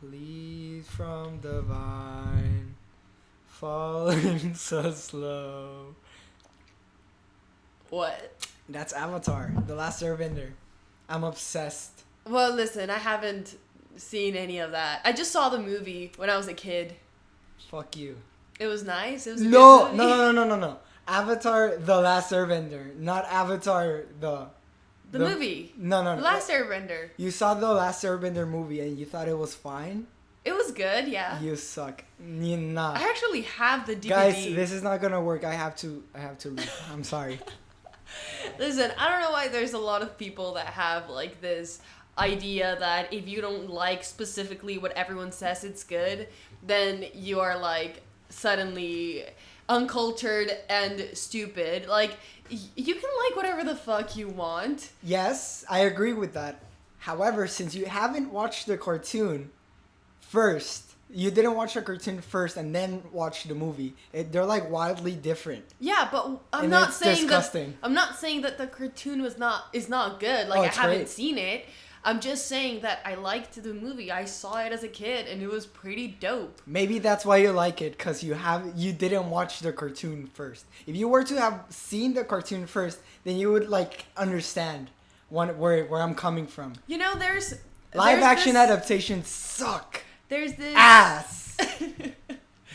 Leaves from the vine, falling so slow. What? That's Avatar, The Last Airbender. I'm obsessed. Well, listen, I haven't seen any of that. I just saw the movie when I was a kid. Fuck you. It was nice. It was a good No, movie. no. Avatar, The Last Airbender, not Avatar, The movie. No. The Last Airbender. You saw The Last Airbender movie and you thought it was fine? It was good, yeah. You suck. Nah. I actually have the DVD. Guys, this is not gonna work. I have to leave. I'm sorry. Listen, I don't know why there's a lot of people that have like this idea that if you don't like specifically what everyone says it's good, then you are like suddenly uncultured and stupid. Like you can like whatever the fuck you want. Yes, I agree with that. However, since you haven't watched the cartoon first, you didn't watch the cartoon first and then watch the movie. They're like wildly different. Yeah, but I'm And not it's saying disgusting. that I'm not saying that the cartoon is not good. Like I it's haven't great. seen it. I'm just saying that I liked the movie. I saw it as a kid and it was pretty dope. Maybe that's why you like it, because you didn't watch the cartoon first. If you were to have seen the cartoon first, then you would like understand where I'm coming from. You know, there's Live action this, adaptations suck. There's this Ass.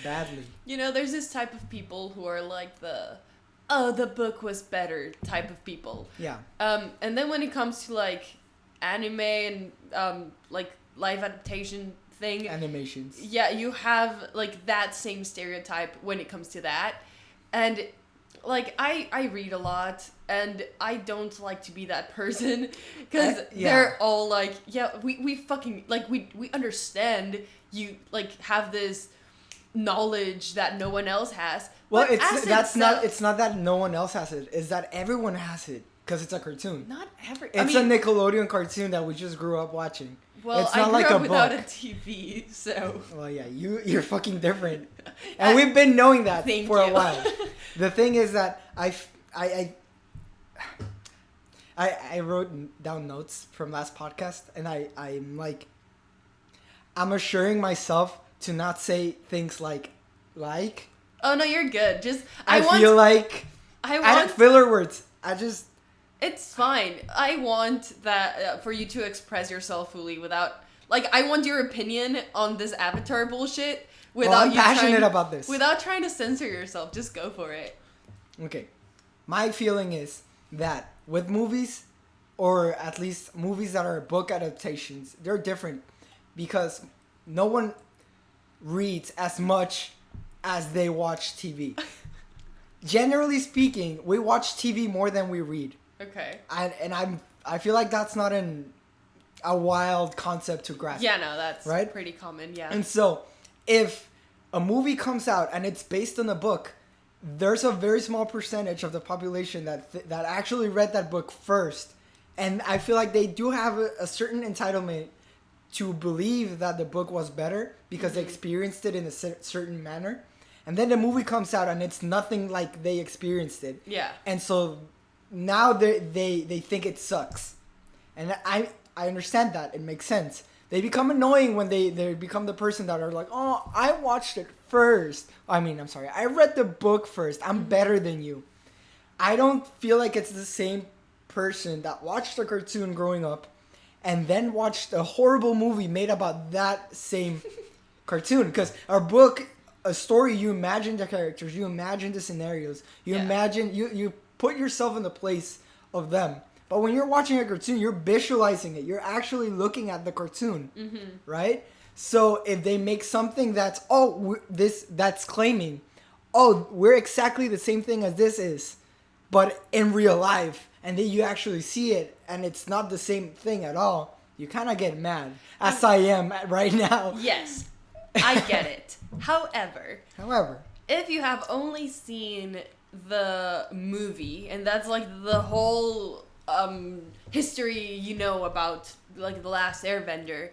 Badly. You know, there's this type of people who are like the book was better type of people. Yeah. And then when it comes to like anime and like live adaptation thing, Animations. yeah, you have like that same stereotype when it comes to that. And like I read a lot and I don't like to be that person because they're all like, yeah, we fucking like we understand you like have this knowledge that no one else has. Well, but it's not that no one else has it. It's that everyone has it because it's a cartoon. Not every. It's a Nickelodeon cartoon that we just grew up watching. Well, it's not I grew like up a without book. a TV, so. Well, yeah, you're fucking different, and we've been knowing that for a while. The thing is that I wrote down notes from last podcast, and I'm assuring myself to not say things like. Oh no, you're good. Just I feel like I want filler words. It's fine. I want that for you to express yourself fully without like I want your opinion on this Avatar bullshit without I'm passionate about this. Without trying to censor yourself. Just go for it. Okay. My feeling is that with movies, or at least movies that are book adaptations, they're different because no one reads as much as they watch TV. Generally speaking, we watch TV more than we read. Okay. I feel like that's not a wild concept to grasp. Yeah, no, that's right? Pretty common, yeah. And so, if a movie comes out and it's based on a book, there's a very small percentage of the population that actually read that book first. And I feel like they do have a certain entitlement to believe that the book was better because they experienced it in a certain manner. And then the movie comes out and it's nothing like they experienced it. Yeah. And so now they think it sucks. And I understand that. It makes sense. They become annoying when they become the person that are like, oh, I watched it first. I read the book first. I'm better than you. I don't feel like it's the same person that watched the cartoon growing up and then watched a horrible movie made about that same cartoon. Because our book, a story, you imagine the characters, you imagine the scenarios, you imagine, you put yourself in the place of them. But when you're watching a cartoon, you're visualizing it. You're actually looking at the cartoon, right? So if they make something that's claiming, oh, we're exactly the same thing as this is, but in real life, and then you actually see it, and it's not the same thing at all, you kind of get mad, as I am right now. Yes, I get it. However, if you have only seen the movie, and that's like the whole history you know about like The Last Airbender,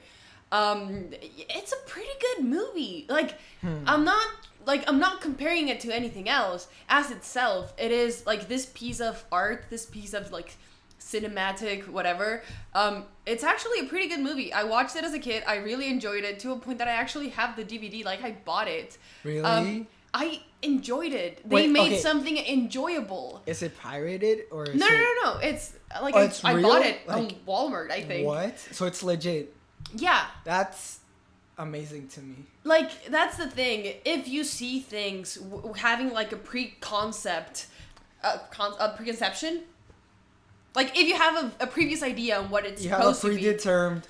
it's a pretty good movie. Like I'm not comparing it to anything else. As itself, it is like this piece of art, this piece of like cinematic, whatever. It's actually a pretty good movie. I watched it as a kid. I really enjoyed it to a point that I actually have the DVD. Like, I bought it. Really? I enjoyed it. They made something enjoyable. Is it pirated or is No. It's like I bought it on Walmart, I think. What? So it's legit. Yeah. That's amazing to me. Like, that's the thing. If you see things having like a preconception, like if you have a previous idea on what it's supposed to be. You have a predetermined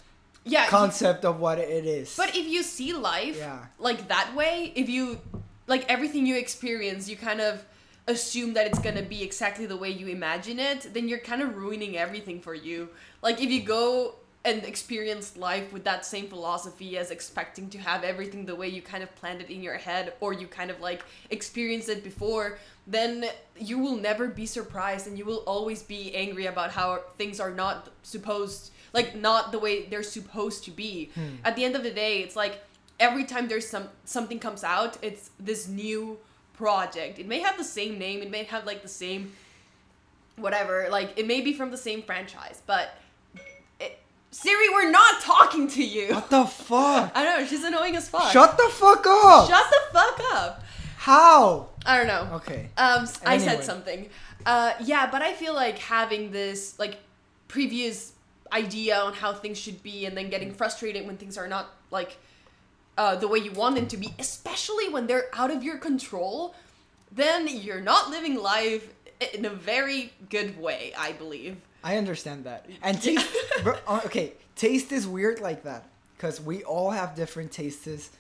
concept of what it is. But if you see life like that way, if you, like everything you experience, you kind of assume that it's going to be exactly the way you imagine it, then you're kind of ruining everything for you. Like if you go and experience life with that same philosophy as expecting to have everything the way you kind of planned it in your head, or you kind of like experienced it before, then you will never be surprised and you will always be angry about how things are not the way they're supposed to be. At the end of the day, it's like every time there's something comes out, it's this new project. It may have the same name, it may have like the same whatever, like it may be from the same franchise, but Siri, we're not talking to you. What the fuck? I know, she's annoying as fuck. Shut the fuck up. Shut the fuck up. How? I don't know. Okay. I said something. Yeah, but I feel like having this like previous idea on how things should be and then getting frustrated when things are not like the way you want them to be, especially when they're out of your control, then you're not living life in a very good way, I believe. I understand that. And taste, okay, taste is weird like that because we all have different tastes.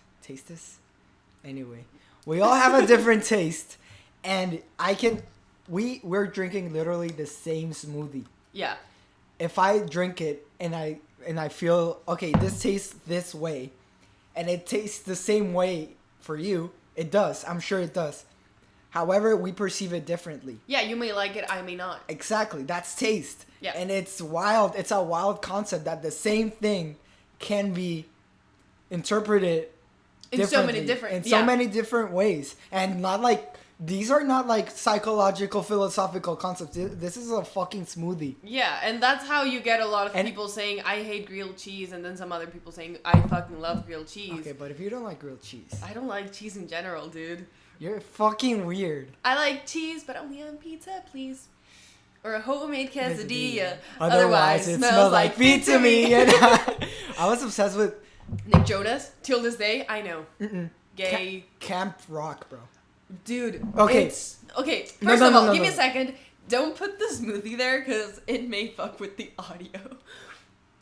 Anyway, we all have a different taste, and we're drinking literally the same smoothie. Yeah. If I drink it and I feel okay, this tastes this way, and it tastes the same way for you, it does. I'm sure it does. However, we perceive it differently. Yeah, you may like it, I may not. Exactly. That's taste. Yeah. And it's wild. It's a wild concept that the same thing can be interpreted in so many different ways. And not like, these are not like psychological, philosophical concepts. This is a fucking smoothie. Yeah, and that's how you get a lot of people saying, I hate grilled cheese, and then some other people saying, I fucking love grilled cheese. Okay, but if you don't like grilled cheese. I don't like cheese in general, dude. You're fucking weird. I like cheese, but only on pizza, please. Or a homemade quesadilla. Otherwise, it smells like feet to me. I was obsessed with Nick Jonas. Till this day, I know. Gay. Camp Rock, bro. Dude. Okay. Okay, first of all, give me a second. Don't put the smoothie there, because it may fuck with the audio.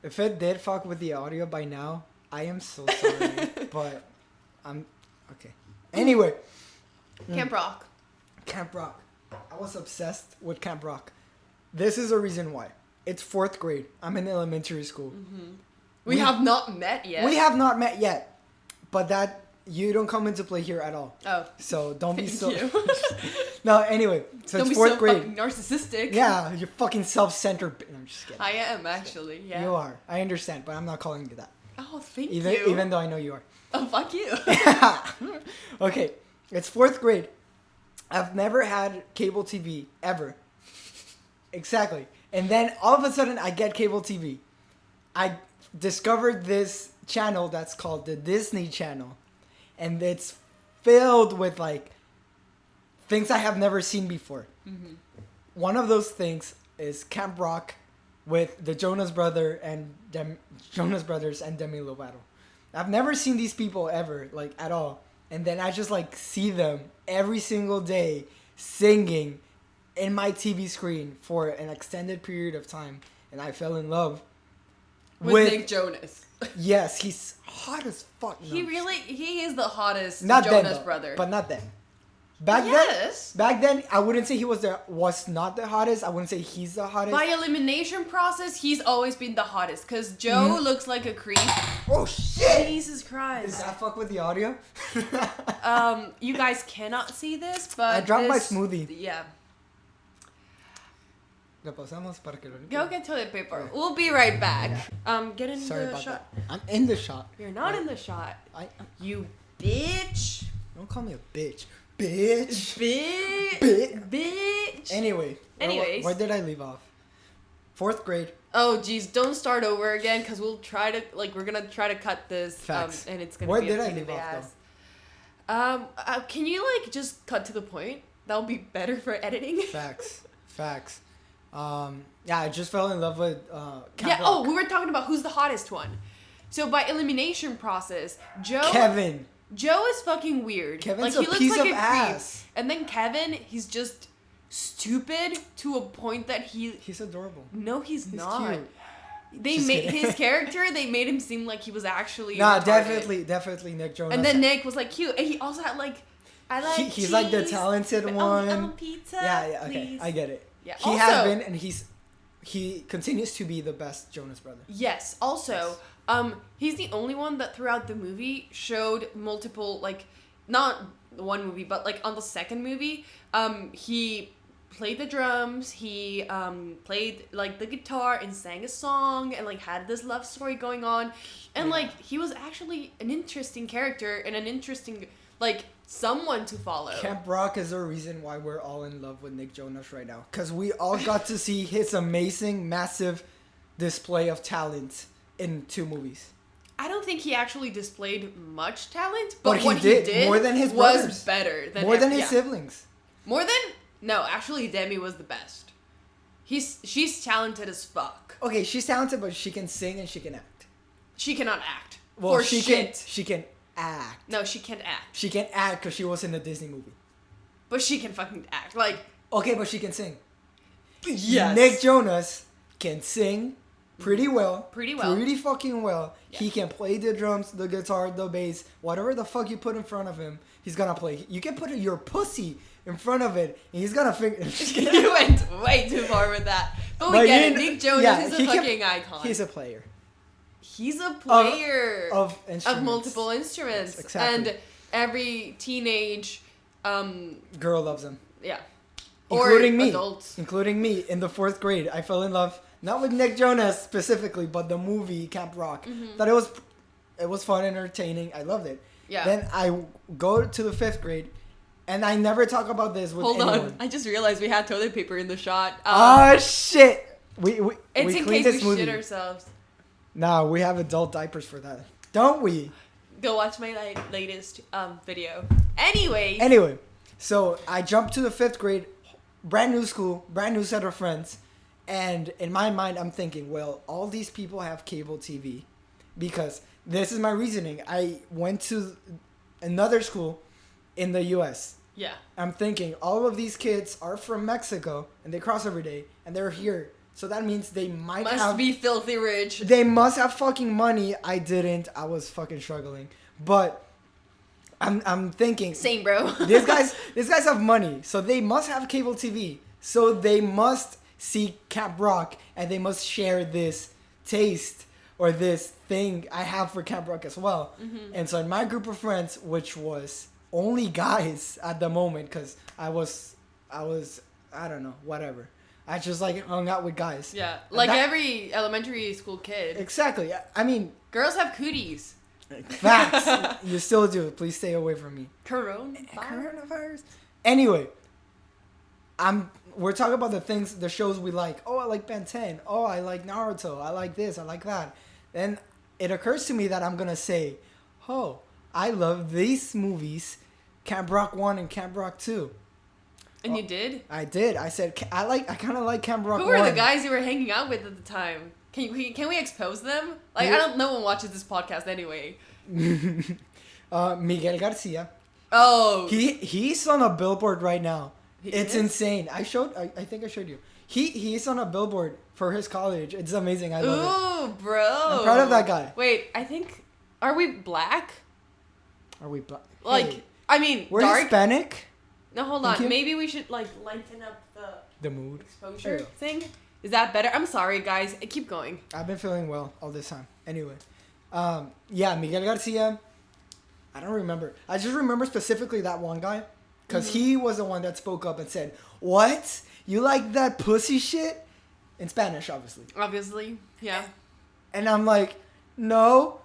If it did fuck with the audio by now, I am so sorry. But I'm... Okay. Anyway... Camp Rock. Camp Rock. I was obsessed with Camp Rock. This is a reason why. It's 4th grade. I'm in elementary school. Mm-hmm. We have not met yet. We have not met yet. But that, you don't come into play here at all. Oh. So don't be so... No, anyway. So don't it's 4th grade. Don't be so fucking narcissistic. Yeah, you're fucking self-centered. No, I'm just kidding. I am, actually. Yeah. You are. I understand, but I'm not calling you that. Oh, thank you. Even though I know you are. Oh, fuck you. Okay. It's 4th grade. I've never had cable TV ever. Exactly. And then all of a sudden I get cable TV. I discovered this channel that's called the Disney Channel. And it's filled with like things I have never seen before. Mm-hmm. One of those things is Camp Rock with the Jonas Brothers and Demi Lovato. I've never seen these people ever, like at all. And then I just like see them every single day singing in my TV screen for an extended period of time. And I fell in love with Nick Jonas. Yes, he's hot as fuck. No, he is the hottest Jonas brother. But not then. Back then, I wouldn't say he was not the hottest. I wouldn't say he's the hottest. By elimination process, he's always been the hottest. Because Joe looks like a creep. Oh, shit! Jesus Christ. Does that fuck with the audio? You guys cannot see this, but I dropped my smoothie. Yeah. Go get toilet paper. Right. We'll be right back. Get in the shot. That. I'm in the shot. You're not in the shot. You bitch. Don't call me a bitch. Bitch. Anyway. Where did I leave off? 4th grade. Oh, geez, don't start over again, because we're gonna try to cut this, Facts. and it's gonna Where be did a I pain in leave the off, ass. Can you, just cut to the point? That'll be better for editing. Facts. Yeah, I just fell in love with Camp Rock. We were talking about who's the hottest one. So by elimination process, Kevin. Joe is fucking weird. Kevin's a piece of ass. Creep. And then Kevin, he's just stupid to a point that he's adorable. No, he's not. Cute. They made his character. They made him seem like he was actually. Nah, retarded. definitely Nick Jonas. And then Nick was cute, and he also had I like. He's cheese, like the talented one. Pizza. Yeah, okay, please. I get it. Yeah. He has been, and he continues to be the best Jonas Brother. Yes. Also, he's the only one that throughout the movie showed multiple not one movie, but on the second movie, he played the drums, he played the guitar and sang a song and had this love story going on, and he was actually an interesting character and an interesting someone to follow. Camp Rock is the reason why we're all in love with Nick Jonas right now, because we all got to see his amazing, massive display of talent in 2 movies. I don't think he actually displayed much talent, but what he did more than his brothers. Was better than more than his siblings. No, actually, Demi was the best. She's talented as fuck. Okay, she's talented, but she can sing and she can act. She cannot act. Well, she can act. No, she can't act. She can act because she was in a Disney movie. But she can fucking act. Okay, but she can sing. Yes. Nick Jonas can sing pretty well. Pretty fucking well. Yeah. He can play the drums, the guitar, the bass, whatever the fuck you put in front of him, he's gonna play. You can put your pussy in front of it, and he's gonna figure. You went way too far with that. But we get it. Nick Jonas is a fucking icon. He's a player. He's a player of multiple instruments. Yes, exactly. And every teenage girl loves him. Yeah. Including or me. Adults. Including me in the 4th grade. I fell in love, not with Nick Jonas specifically, but the movie Camp Rock. Mm-hmm. That it was fun, entertaining. I loved it. Yeah. Then I go to the 5th grade, and I never talk about this with anyone. Hold on. I just realized we had toilet paper in the shot. Oh, shit. We it's in cleaned case this we movie. shit ourselves. No, we have adult diapers for that. Don't we? Go watch my latest video. Anyway, so I jumped to the 5th grade, brand new school, brand new set of friends. And in my mind, I'm thinking, well, all these people have cable TV. Because this is my reasoning. I went to another school in the U.S. Yeah. I'm thinking, all of these kids are from Mexico, and they cross every day, and they're here. So that means they must be filthy rich. They must have fucking money. I didn't. I was fucking struggling. But I'm thinking, same, bro. these guys have money, so they must have cable TV. So they must see Camp Rock, and they must share this taste or this thing I have for Camp Rock as well. Mm-hmm. And so in my group of friends, which was only guys at the moment, because I was I don't know, whatever. I just hung out with guys. Yeah, every elementary school kid. Exactly. I mean, girls have cooties. Facts. You still do. Please stay away from me. Coronavirus. Anyway, we're talking about the shows we like. Oh, I like Ben 10. Oh, I like Naruto. I like this. I like that. Then it occurs to me that I'm gonna say, oh, I love these movies, Camp Rock 1 and Camp Rock 2. And you did? I did. I said I kind of like Camp Rock 1. Who were the guys you were hanging out with at the time? Can we expose them? No one watches this podcast anyway. Miguel Garcia. Oh. He's on a billboard right now. It's is? insane. I think I showed you. He's on a billboard for his college. It's amazing. I love it. Ooh, bro. I'm proud of that guy. Wait, are we black? Are we black? We're dark? Hispanic? No, hold on. Maybe we should lighten up the mood exposure thing. Is that better? I'm sorry, guys. Keep going. I've been feeling well all this time. Anyway, Miguel Garcia. I don't remember. I just remember specifically that one guy, because he was the one that spoke up and said, "What? You like that pussy shit?" In Spanish, obviously. Obviously, yeah. And I'm like, no,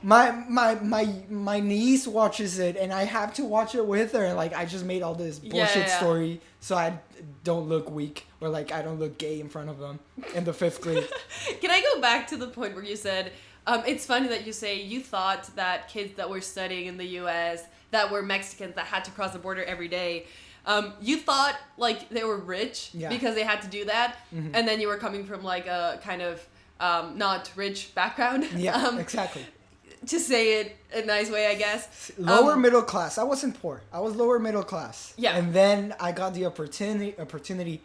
my niece watches it, and I have to watch it with her. Like, I just made all this bullshit story so I don't look weak or like I don't look gay in front of them in the 5th grade. Can I go back to the point where you said it's funny that you say you thought that kids that were studying in the U.S. that were Mexicans that had to cross the border every day, you thought like they were rich because they had to do that, and then you were coming from like a kind of not rich background. Yeah, exactly. To say it a nice way, I guess. Lower middle class. I wasn't poor. I was lower middle class. Yeah. And then I got the opportunity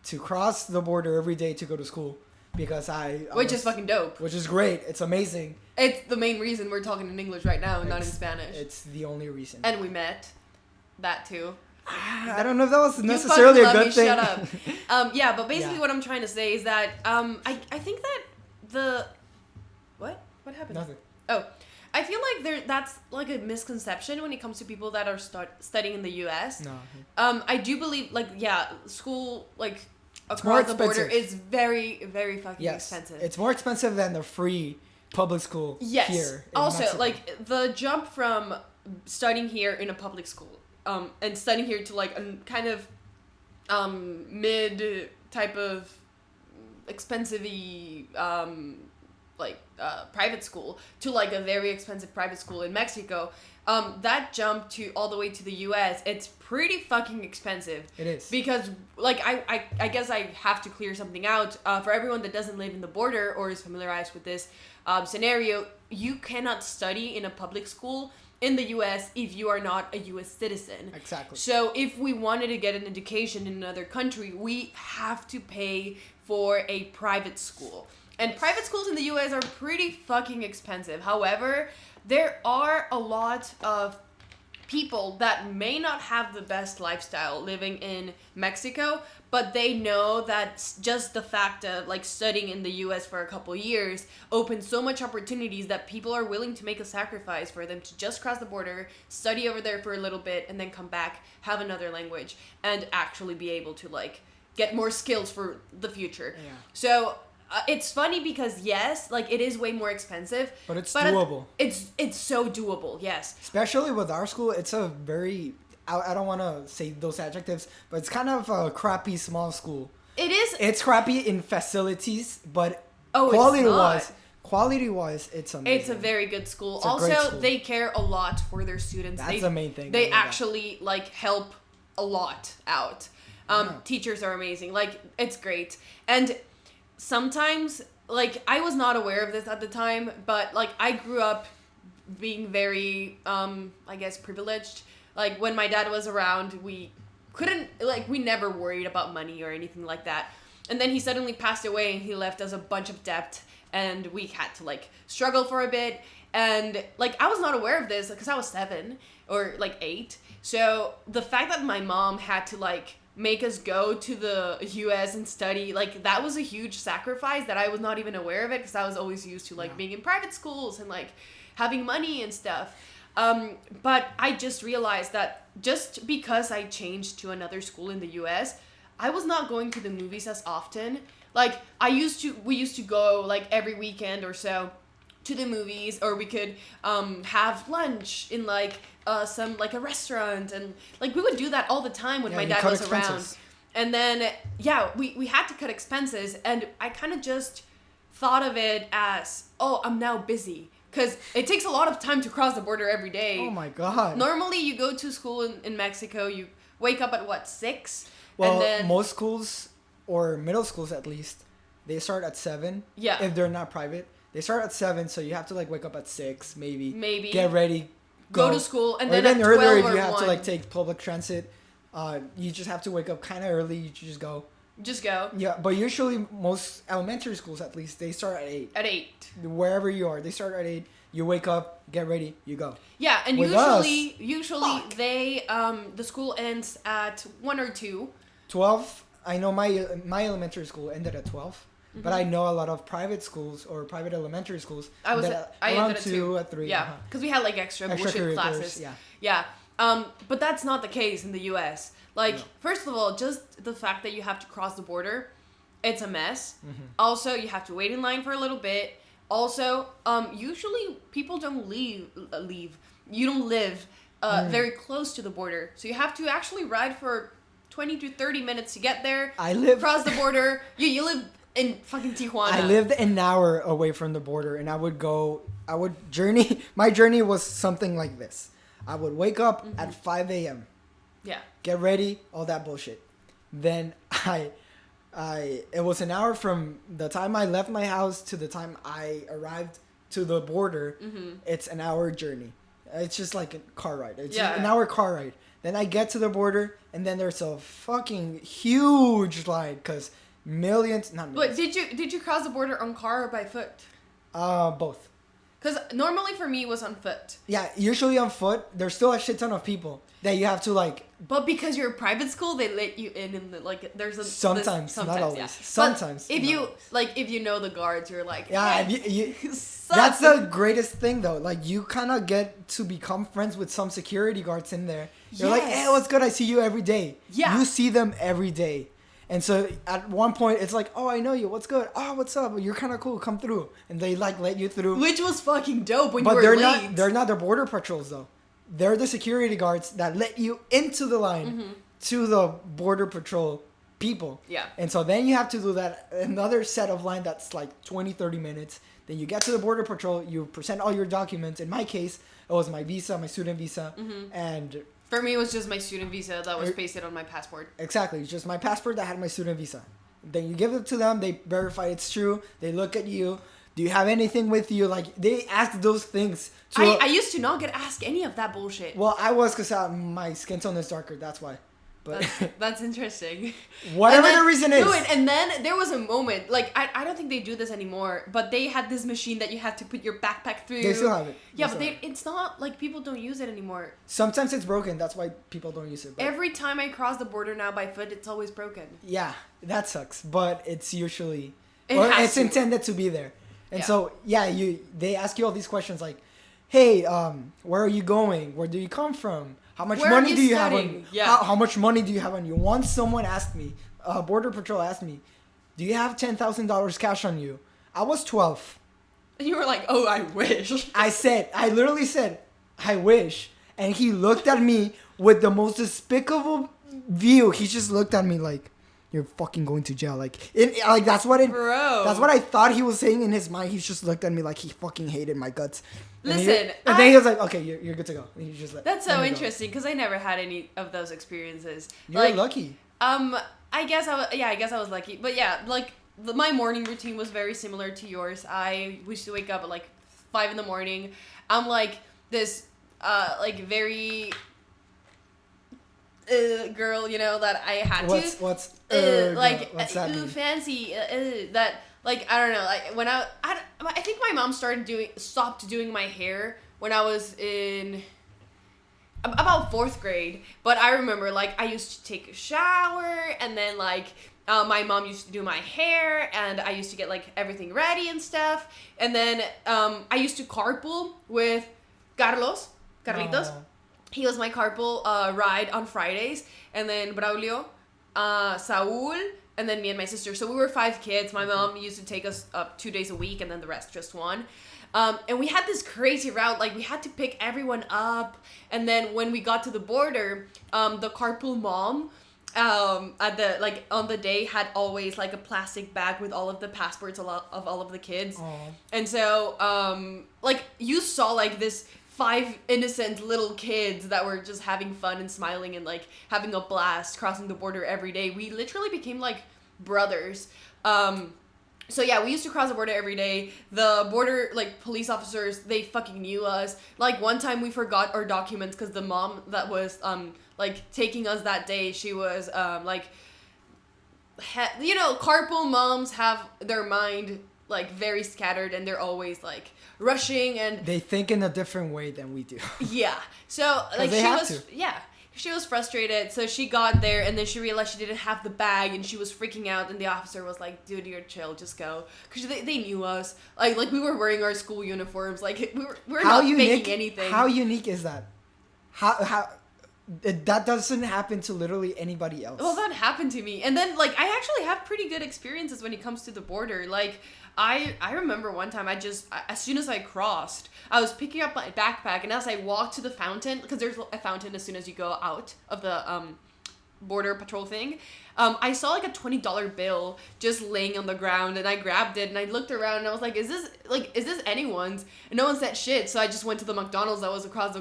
to cross the border every day to go to school because which is fucking dope. Which is great. It's amazing. It's the main reason we're talking in English right now and not in Spanish. It's the only reason. And we met. That too. I don't know if that was necessarily a good thing. Shut up. Yeah, but basically what I'm trying to say is that I think that what happened? Nothing. Oh, I feel like that's like a misconception when it comes to people that are studying in the U.S. No. I do believe school across the border is very, very fucking expensive. It's more expensive than the free public school here. Also, Mexico. like the jump from studying here in a public school and studying here to like a kind of mid type of expensive-y private school to like a very expensive private school in Mexico, that jump to all the way to the US, it's pretty fucking expensive. It is. Because like I guess I have to clear something out for everyone that doesn't live in the border or is familiarized with this scenario. You cannot study in a public school in the US if you are not a US citizen. Exactly. So if we wanted to get an education in another country, we have to pay for a private school. And private schools in the US are pretty fucking expensive. However, there are a lot of people that may not have the best lifestyle living in Mexico, but they know that just the fact of like studying in the US for a couple years opens so much opportunities that people are willing to make a sacrifice for them to just cross the border, study over there for a little bit, and then come back, have another language, and actually be able to like get more skills for the future. Yeah. So it's funny because yes, like it is way more expensive, but it's doable. It's so doable, yes. Especially with our school, it's a very I don't want to say those adjectives, but it's kind of a crappy small school. It is. It's crappy in facilities, but quality wise, it's amazing. It's a very good school. Also, school. They care a lot for their students. That's the main thing. They actually like help a lot out. Teachers are amazing. Like it's great. And sometimes, like, I was not aware of this at the time, but, like, I grew up being very, I guess, privileged. Like, when my dad was around, we never worried about money or anything like that. And then he suddenly passed away, and he left us a bunch of debt, and we had to, like, struggle for a bit. And, like, I was not aware of this, because I was 7 or, like, 8. So, the fact that my mom had to, like, make us go to the US and study, like that was a huge sacrifice that I was not even aware of it because I was always used to like being in private schools and like having money and stuff. But I just realized that just because I changed to another school in the US, I was not going to the movies as often. Like we used to go like every weekend or so to the movies, or we could have lunch in like some like a restaurant, and like we would do that all the time when my dad was around. And then we had to cut expenses, and I kind of just thought of it as, oh, I'm now busy, because it takes a lot of time to cross the border every day. Oh my god. Normally you go to school in Mexico, you wake up at 6? Well, and then most schools, or middle schools at least, they start at 7 if they're not private. They start at 7, so you have to like wake up at 6, maybe get ready, go to school, and or then even at earlier 12 if you or have 1. to like take public transit. You just have to wake up kind of early. You just go. Yeah, but usually most elementary schools, at least, they start at 8. At 8. Wherever you are, they start at 8. You wake up, get ready, you go. Yeah, and usually they the school ends at 1 or 2. 12. I know my elementary school ended at 12. But I know a lot of private schools or private elementary schools. I ended at 2, at 3. Yeah, because we had like extra bullshit classes. Yeah. But that's not the case in the U.S. Like, first of all, just the fact that you have to cross the border, it's a mess. Also, you have to wait in line for a little bit. Also, usually people don't leave. You don't live very close to the border, so you have to actually ride for 20 to 30 minutes to get there. Cross the border. You live in fucking Tijuana. I lived an hour away from the border, and I would journey. My journey was something like this. I would wake up at 5 a.m. Yeah. Get ready, all that bullshit. Then it was an hour from the time I left my house to the time I arrived to the border. It's an hour journey. It's just like a car ride. It's an hour car ride. Then I get to the border, and then there's a fucking huge line because millions. Not millions. But did you cross the border on car or by foot? Both. Because normally for me it was on foot. Yeah, usually on foot. There's still a shit ton of people that you have to like. But because you're a private school, they let you in there's a sometimes not always. Yeah. Sometimes. But if you know the guards, you're like, yeah. Hey, that's the greatest thing though. Like you kind of get to become friends with some security guards in there. You're like, hey, what's good? I see you every day. Yeah. You see them every day. And so at one point, it's like, oh, I know you. What's good? Oh, what's up? You're kind of cool. Come through. And they like let you through. Which was fucking dope when you were late. But they're not the border patrols though. They're the security guards that let you into the line to the border patrol people. Yeah. And so then you have to do that another set of line that's like 20, 30 minutes. Then you get to the border patrol. You present all your documents. In my case, it was my visa, my student visa, and. For me, it was just my student visa that was pasted on my passport. Exactly. It's just my passport that had my student visa. Then you give it to them. They verify it's true. They look at you. Do you have anything with you? Like, they ask those things. I used to not get asked any of that bullshit. Well, I was because my skin tone is darker. That's why. But that's interesting. Whatever the reason is. And then there was a moment, like, I don't think they do this anymore, but they had this machine that you had to put your backpack through. They still have it. Yeah, but it's not, like, people don't use it anymore. Sometimes it's broken. That's why people don't use it. But every time I cross the border now by foot, it's always broken. Yeah, that sucks. But it's usually... It's intended to be there. And so, they ask you all these questions like, hey, where are you going? Where do you come from? How much money do you have on you? Yeah. How much money do you have on you? Once someone asked me, Border Patrol asked me, do you have $10,000 cash on you? I was 12. And you were like, oh, I wish. I literally said, I wish. And he looked at me with the most despicable view. He just looked at me like, you're fucking going to jail. That's what I thought he was saying in his mind. He just looked at me like he fucking hated my guts. Listen, and then he was like, "Okay, you're good to go." And he just that's so interesting because I never had any of those experiences. You're lucky. I guess I was lucky, but yeah, like my morning routine was very similar to yours. I used to wake up at like 5 a.m. I'm like this, very girl, that I had what's that mean? Fancy that. Like, I don't know, like, when I think my mom stopped doing my hair when I was in about 4th grade, but I remember, like, I used to take a shower, and then, like, my mom used to do my hair, and I used to get, like, everything ready and stuff, and then, I used to carpool with Carlitos. He was my carpool ride on Fridays, and then Braulio, Saul, and then me and my sister. So we were 5 kids. My mom used to take us up 2 days a week, and then the rest just 1. And we had this crazy route. Like, we had to pick everyone up. And then when we got to the border, the carpool mom, on the day had always, like, a plastic bag with all of the passports of all of the kids. Aww. And so, you saw, like, this 5 innocent little kids that were just having fun and smiling and like having a blast crossing the border every day. We literally became like brothers. So yeah, we used to cross the border every day. The border, like, police officers, they fucking knew us. Like, one time we forgot our documents because the mom that was, taking us that day, she was, carpool moms have their mind, like, very scattered, and they're always, like, rushing, and... They think in a different way than we do. Yeah. So, like, she was frustrated, so she got there, and then she realized she didn't have the bag, and she was freaking out, and the officer was like, dude, you're chill, just go. Because they knew us. Like, we were wearing our school uniforms. Like, we were not faking anything. How unique is that? How That doesn't happen to literally anybody else. Well, that happened to me. And then, like, I actually have pretty good experiences when it comes to the border. Like, I remember one time as soon as I crossed, I was picking up my backpack, and as I walked to the fountain, because there's a fountain as soon as you go out of the border patrol thing, I saw like a $20 bill just laying on the ground, and I grabbed it, and I looked around, and I was like, is this anyone's? And no one said shit, so I just went to the McDonald's that was across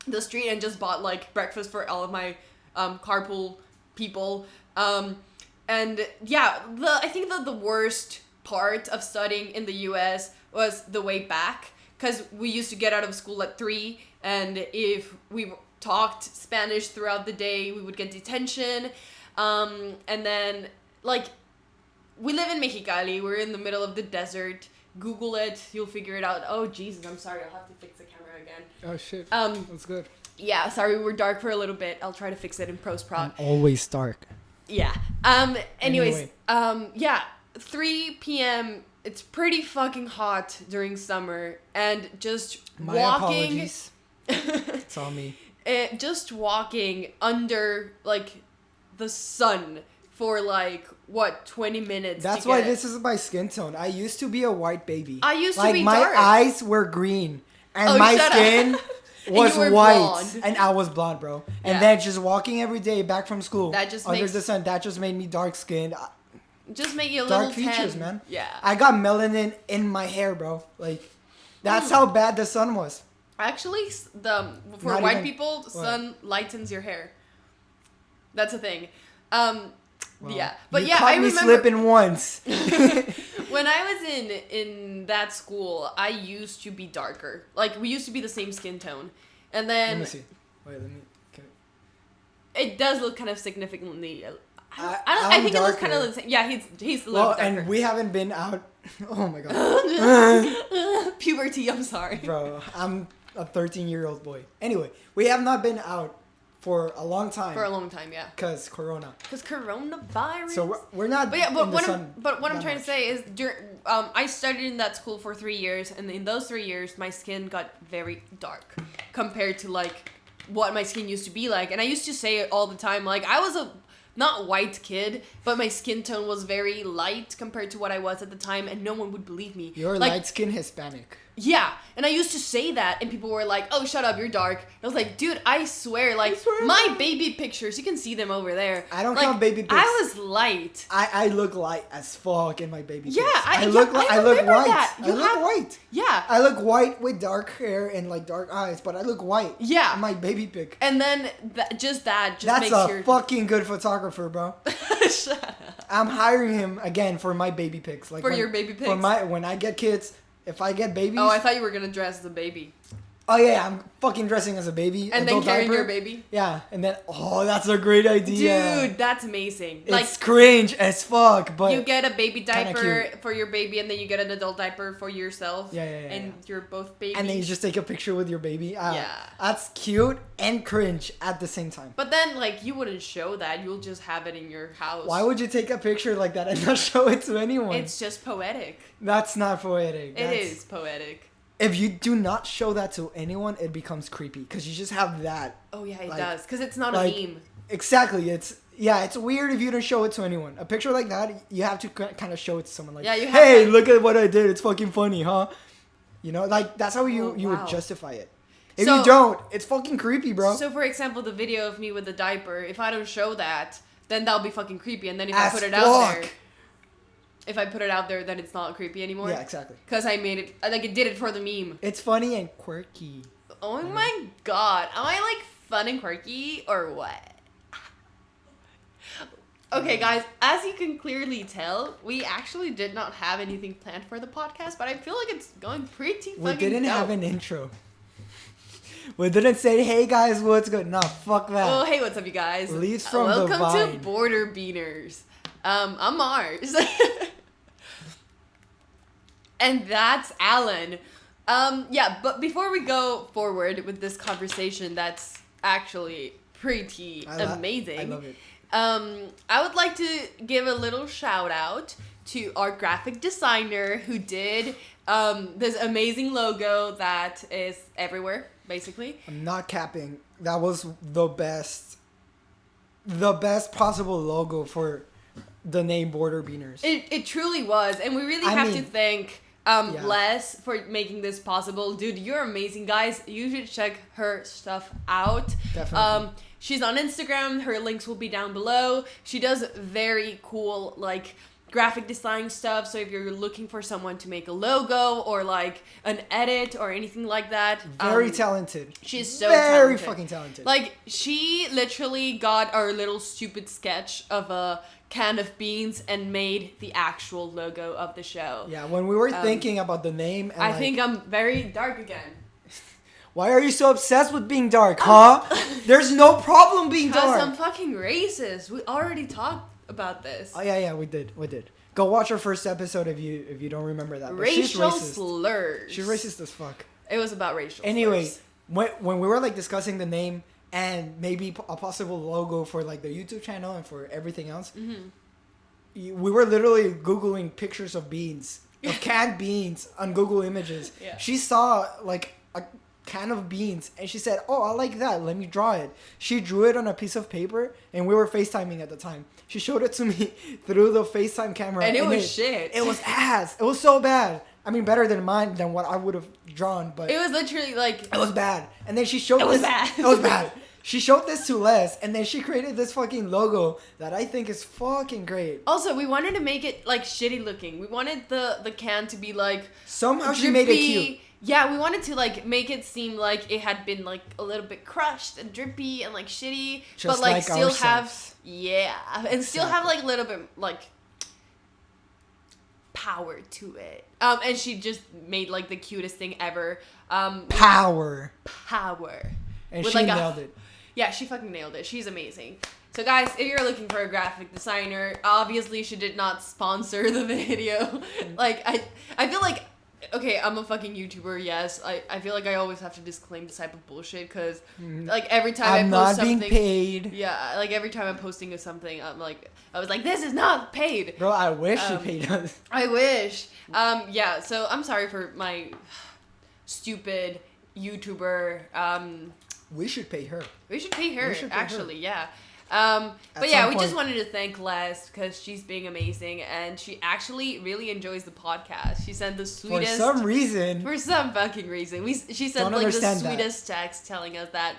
the street and just bought like breakfast for all of my carpool people. And yeah, I think the worst part of studying in the US was the way back, because we used to get out of school at 3, and if we talked Spanish throughout the day, we would get detention. And then, like, we live in Mexicali, we're in the middle of the desert. Google it, you'll figure it out. Oh Jesus, I'm sorry, I'll have to fix the camera again. Oh shit. That's good. Yeah, sorry, we were dark for a little bit. I'll try to fix it in post-prod. Always dark. Yeah. Anyways, yeah, 3 p.m. It's pretty fucking hot during summer, and just My walking. apologies. It's all me. Just walking under like the sun for like 20 minutes. That's why this is my skin tone. I used to be a white baby. I used to like be my dark. eyes were green, and my skin was white, blonde. and I was blonde, bro. And Yeah. then just walking every day back from school That just under makes- the sun, that just made me dark skinned. Just make you a Dark little features, tan. man. Yeah. I got melanin in my hair, bro. Like, that's how bad the sun was. Actually, for Not white even- people, what? sun lightens your hair. That's a thing. Well, yeah, but you yeah, caught I me remember slipping once. when I was in that school, I used to be darker. Like, we used to be the same skin tone, and then Let me see. Wait, let me. it does look kind of significantly. I I'm think it looks kind darker. of the same. Yeah, he's a little Well, darker. and we haven't been out. Oh my god. Puberty. I'm sorry. Bro, I'm a 13-year-old boy. Anyway, we have not been out for a long time. For a long time, yeah. Because Corona. Because coronavirus. So we're not. But yeah, but in the sun what I'm that trying to much. say is, I studied in that school for 3 years, and in those 3 years, my skin got very dark compared to like what my skin used to be like. And I used to say it all the time, like I was a not white kid, but my skin tone was very light compared to what I was at the time, and no one would believe me. You're like, light-skinned Hispanic. Yeah, and I used to say that, and people were like, "Oh, shut up, you're dark." And I was like, "Dude, I swear, like my baby pictures, you can see them over there." I don't like, count baby pics. I was light. I look light as fuck in my baby pics. Yeah, I look white. that. I look white. Yeah. I look white with dark hair and like dark eyes, but I look white. Yeah. In my baby pic. And then just That's makes a your fucking good photographer, bro. Shut up. I'm hiring him again for my baby pics. Like For your baby pics? For when I get kids, if I get babies. Oh, I thought you were gonna dress as a baby. Oh yeah, I'm fucking dressing as a baby. And then adult carrying diaper. your baby. Yeah, and then that's a great idea. Dude, that's amazing. It's Like cringe as fuck, but you get a baby kinda diaper cute. for your baby, and then you get an adult diaper for yourself. Yeah, And you're both babies. and then you just take a picture with your baby. Yeah. That's cute and cringe at the same time. But then, like, you wouldn't show that. You'll just have it in your house. Why would you take a picture like that and not show it to anyone? It's just poetic. That's not poetic. It is poetic. If you do not show that to anyone, it becomes creepy because you just have that. Oh yeah, it Like- does. Because it's not like- a meme. Exactly. It's weird if you don't show it to anyone. A picture like that, you have to kind of show it to someone. Like, Yeah, you have hey, to- look at what I did. It's fucking funny, huh? You know, like that's how you wow. would justify it. If So- you don't, it's fucking creepy, bro. So, for example, the video of me with the diaper, if I don't show that, then that'll be fucking creepy. And then if As I put it out fuck. there, then it's not creepy anymore. Yeah, exactly. Because I made it, like, it did it for the meme. It's funny and quirky. Oh my god. Am I, like, fun and quirky or what? Okay, guys, as you can clearly tell, we actually did not have anything planned for the podcast, but I feel like it's going pretty fucking We didn't dope. have an intro. We didn't say, hey guys, what's good? Nah, fuck that. Oh, hey, what's up, you guys? Leaves from the Welcome vine. to Border Beanerz. I'm Mars. And that's Alan. Yeah, but before we go forward with this conversation that's actually pretty amazing. I love it. I would like to give a little shout out to our graphic designer who did this amazing logo that is everywhere, basically. I'm not capping. that was the best possible logo for the name Border Beaners. It truly was, and we really have to thank Les for making this possible. Dude, you're amazing, guys. You should check her stuff out. Definitely. She's on Instagram. Her links will be down below. She does very cool, like, graphic design stuff. So if you're looking for someone to make a logo or like an edit or anything like that, very talented. She's so very talented. Fucking talented. Like, she literally got our little stupid sketch of a can of beans and made the actual logo of the show. Yeah, when we were thinking about the name, and I think I'm very dark again. Why are you so obsessed with being dark, huh? There's no problem being dark. Because I'm fucking racist. We already talked about this. Oh yeah, we did. Go watch our first episode if you don't remember that. But racial slurs. She's racist as fuck. It was about racial slurs. Anyway, when we were like discussing the name and maybe a possible logo for like the YouTube channel and for everything else, we were literally Googling pictures of beans, of canned beans on Google Images. Yeah. She saw like a can of beans and she said, "Oh, I like that. Let me draw it." She drew it on a piece of paper and we were FaceTiming at the time. She showed it to me through the FaceTime camera. And it was shit. It was ass. It was so bad. I mean, better than mine, than what I would have drawn, but it was literally like... It was bad. And then she showed this... It was bad. She showed this to Les, and then she created this fucking logo that I think is fucking great. Also, we wanted to make it, like, shitty looking. We wanted the can to be, like... Somehow drippy. She made it cute. Yeah, we wanted to, like, make it seem like it had been, like, a little bit crushed and drippy and, like, shitty. Just but, like still ourselves. have... Yeah. And still have, like, a little bit, like... power to it. And she just made, like, the cutest thing ever. Power. And with, she like, nailed it. Yeah, she fucking nailed it. She's amazing. So guys, if you're looking for a graphic designer, obviously she did not sponsor the video. Like, I feel like, okay, I'm a fucking YouTuber, yes. I feel like I always have to disclaim this type of bullshit because, like, every time I post something... I'm not being paid. Yeah, like, every time I'm posting something, I was like, this is not paid. Bro, I wish you paid us. I wish. Yeah, so I'm sorry for my stupid YouTuber... We should pay her. We should pay her, actually, yeah. But yeah, we just wanted to thank Les because she's being amazing and she actually really enjoys the podcast. She sent the sweetest... For some reason. For some fucking reason. She sent like the sweetest text telling us that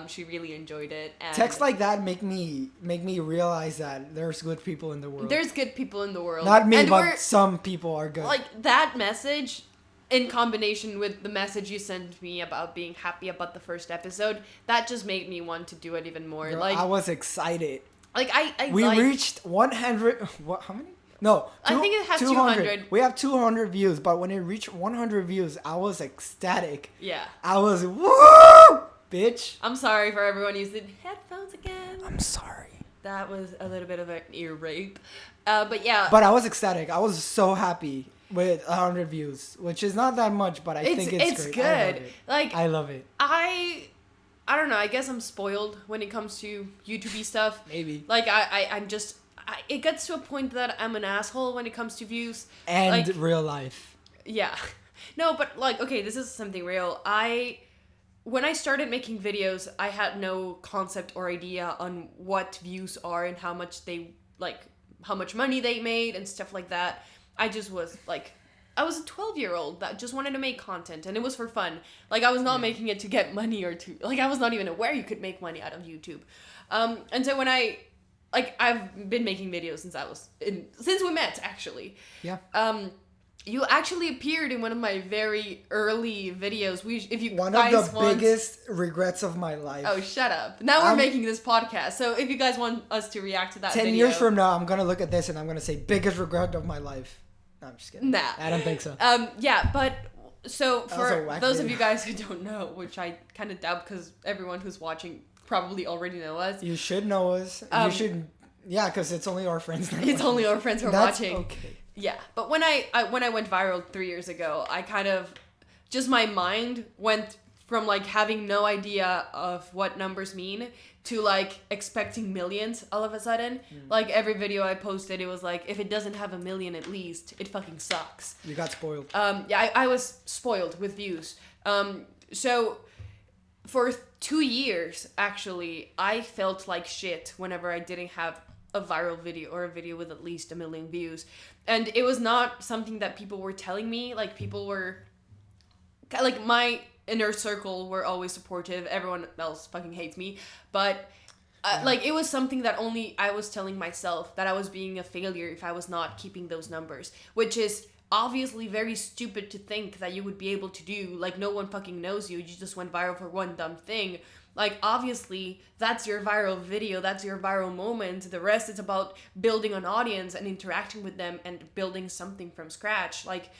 she really enjoyed it. And texts like that make me realize that there's good people in the world. There's good people in the world. Not me, but some people are good. Like, that message... in combination with the message you sent me about being happy about the first episode, that just made me want to do it even more. Girl, like, I was excited. Like, we reached 100. What? How many? No, I think it has 200. We have 200 views, but when it reached 100 views, I was ecstatic. Yeah. I was woo, bitch. I'm sorry for everyone using headphones again. I'm sorry. That was a little bit of an ear rape, but yeah. But I was ecstatic. I was so happy. With 100 views, which is not that much, but I think it's great. Good. I love it. I don't know. I guess I'm spoiled when it comes to YouTube stuff. Maybe. Like I'm just. It gets to a point that I'm an asshole when it comes to views and like, real life. Yeah. No, but like, okay, this is something real. When I started making videos, I had no concept or idea on what views are and how much how much money they made and stuff like that. I just was like, I was a 12-year-old that just wanted to make content and it was for fun. Like, I was not making it to get money or to, like, I was not even aware you could make money out of YouTube. And so when I've been making videos since we met, actually. Yeah. You actually appeared in one of my very early videos. One of the biggest regrets of my life. Oh, shut up. Now we're making this podcast. So if you guys want us to react to that 10 years from now, I'm going to look at this and I'm going to say, biggest regret of my life. No, I'm just kidding. Nah. I don't think so. Yeah, but so for those of you guys who don't know, which I kind of doubt because everyone who's watching probably already know us. You should know us. You should, yeah, because it's only our friends. It's only our friends who are watching. Okay. Yeah, but when I went viral 3 years ago, I kind of just my mind went from like having no idea of what numbers mean to like expecting millions all of a sudden. Like every video I posted, it was like, if it doesn't have 1 million at least, it fucking sucks. You got spoiled. Yeah, I was spoiled with views. So for 2 years, actually, I felt like shit whenever I didn't have a viral video or a video with at least 1 million views. And it was not something that people were telling me. Like, people were... Like, my inner circle were always supportive. Everyone else fucking hates me. But, like, it was something that only I was telling myself, that I was being a failure if I was not keeping those numbers. Which is obviously very stupid to think that you would be able to do. Like, no one fucking knows you. You just went viral for one dumb thing. Like, obviously, that's your viral video, that's your viral moment. The rest is about building an audience and interacting with them and building something from scratch. Like,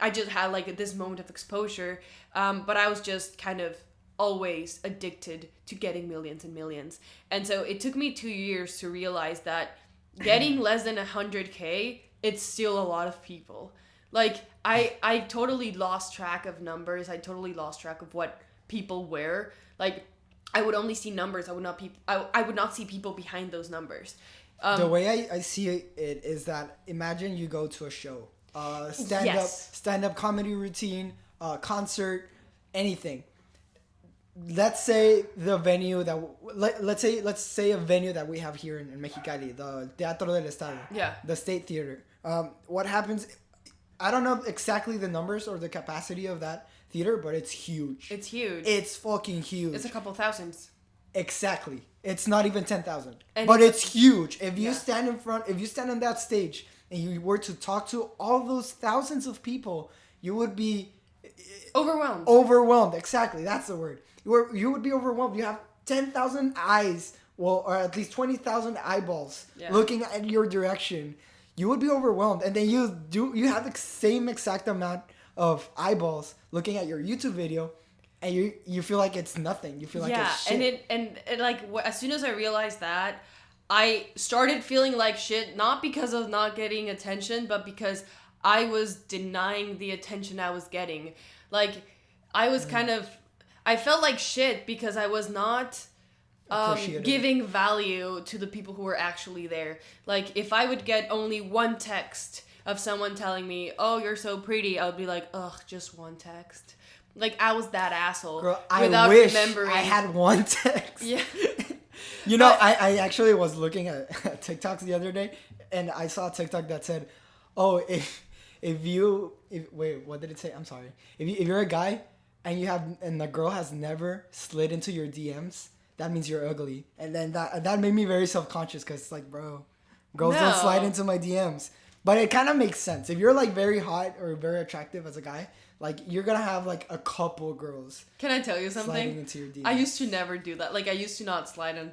I just had, like, this moment of exposure, but I was just kind of always addicted to getting millions and millions. And so it took me 2 years to realize that getting less than 100K, it's still a lot of people. Like, I totally lost track of numbers. I totally lost track of what people were. Like, I would only see numbers. I would not see people behind those numbers. The way I see it is that imagine you go to a show, stand-up comedy routine, concert, anything. Let's say the venue that let's say a venue that we have here in Mexicali, the Teatro del Estado, the State Theater. What happens? I don't know exactly the numbers or the capacity of that theater, but it's huge. It's huge. It's fucking huge. It's a couple thousands. Exactly. It's not even 10,000. But it's huge. If you stand on that stage and you were to talk to all those thousands of people, you would be overwhelmed. Overwhelmed. Exactly. That's the word. You would be overwhelmed. You have 10,000 eyes, or at least 20,000 eyeballs looking at your direction. You would be overwhelmed. And then you have the same exact amount of eyeballs looking at your YouTube video, and you feel like it's nothing. You feel like it's shit. and like as soon as I realized that, I started feeling like shit, not because of not getting attention, but because I was denying the attention I was getting. Like, I was I felt like shit because I was not giving value to the people who were actually there. Like, if I would get only one text of someone telling me, "Oh, you're so pretty," I would be like, "Ugh, just one text." Like, I was that asshole. Girl, I wish I had one text. Yeah. I actually was looking at TikToks the other day, and I saw a TikTok that said, "Oh, wait, what did it say? I'm sorry. If you're a guy and the girl has never slid into your DMs, that means you're ugly." And then that made me very self-conscious, because it's like, bro, girls don't slide into my DMs. But it kind of makes sense. If you're, like, very hot or very attractive as a guy, like, you're gonna have, like, a couple girls. Can I tell you something? Sliding into your DMs. I used to never do that. Like, I used to not slide on